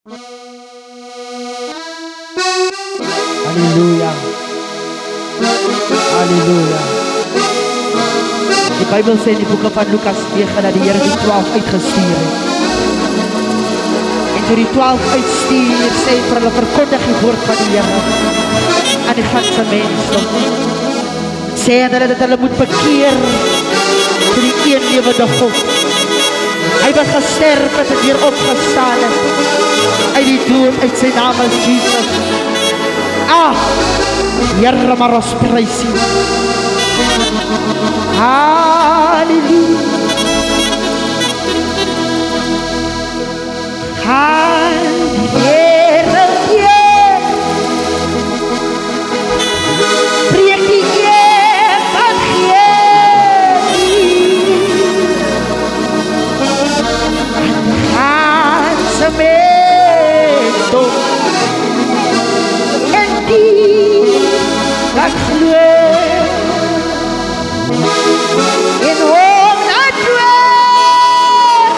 Halleluja. Halleluja. Die Bybel sê in die boeke van Lukas 9 dat die Here die 12 uitgestuur het. En toe die 12 uitstuur, sê vir hulle verkondig die woord van die Here aan die ganse mensdom. Sê hulle dat hulle moet bekeer vir die een lewende God. Hy wat gesterf het en weer opgestaan het uit die dood, uit sy naam is Jesus. Here, maar ons prys U. Halleluja. Halleluja. Preek die evangelie aan ganse mensdom. En die dat glo in hom dat dood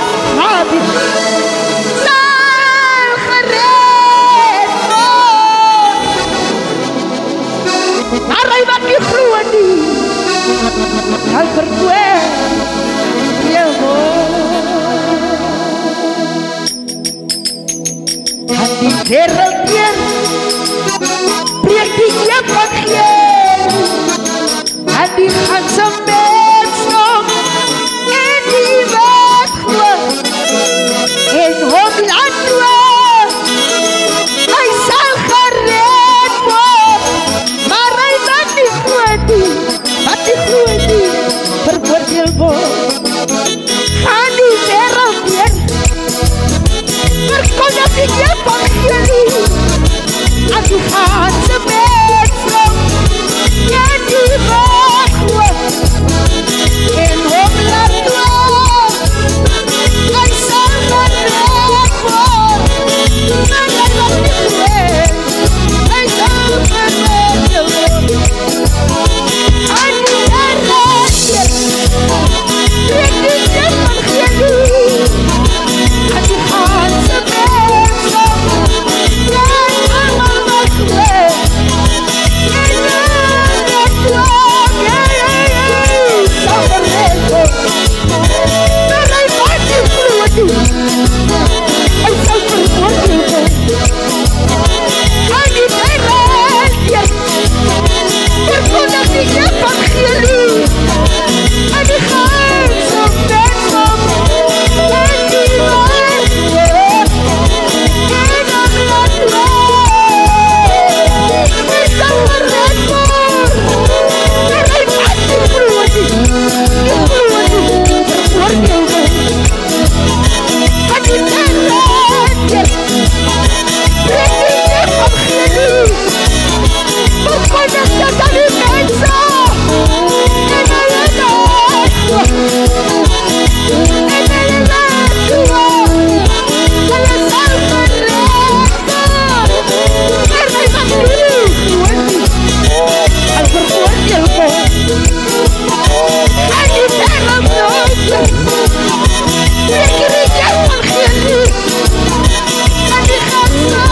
sal gered word. Maar hy wat nie glo nie, sal veroordeel word. En die wêreld weer preek die evangelie aan die ganse mensdom. En die wat glo en hom laat dood, hy sal gered word. Maar hy wat nie glo nie, veroordeel word. Gaan die wêreld weer verkondig die evangelie aan die ganse mensdom. En die wat glo en hom laat dood, hy sal gered word. Maar hy wat nie glo, hy sal veroordeel word. Aan die wêreld preek die evangelie aan die ganse mensdom. En almal wat glo en wat glo, sal gered word. Maar hy wat nie glo nie, hy sal veroordeel word. Aan die wêreld verkondig die evangelie aan die ganse mensdom. En die wat glo en hom laat dood, hy sal gered word. Maar hy wat nie glo nie, veroordeel word. Aan die wêreld preek die evangelie, verkondig dit aan die mense. En hulle laat glo, en hulle laat glo, hulle sal gered word. Maar hy wat nie glo nie, sal veroordeel word. Aan die wêreld preek die evangelie aan die ganse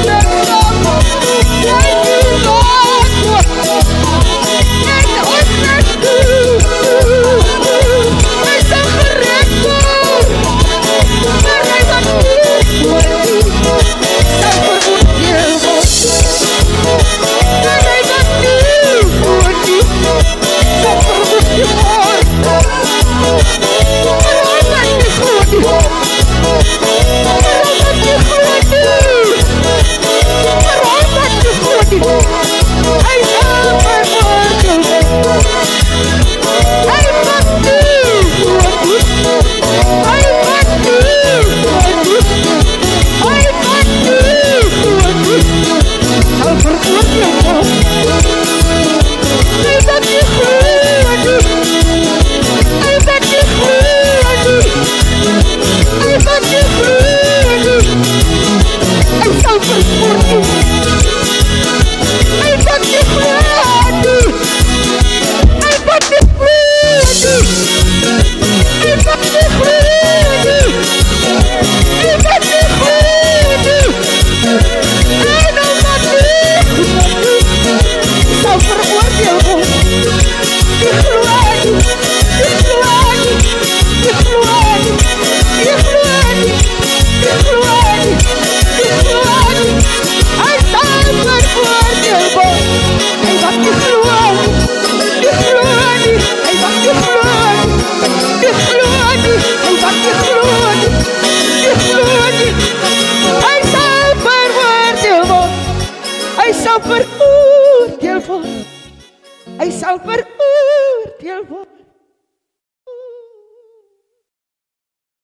mensdom. En die wat glo en hom laat dood, hy sal gered word. Maar hy wat nie glo nie, sal veroordeel word. Maar hy wat nie glo nie, sal veroordeel word. Maar hy wat nie glo nie, maar hy wat nie glo nie, maar hy wat nie glo nie, hy sal veroordeel word. Hy wat nie glo nie, hy wat nie glo nie, hy wat nie glo nie, sal veroordeel word. Hy wat nie glo nie, hy wat nie glo nie, hy wat nie glo nie, hy sal veroordeel word. Hy wat nie glo nie, hy wat nie glo nie, hy wat nie glo nie, hy wat nie glo nie, sal veroordeel word. Hy sal veroordeel word.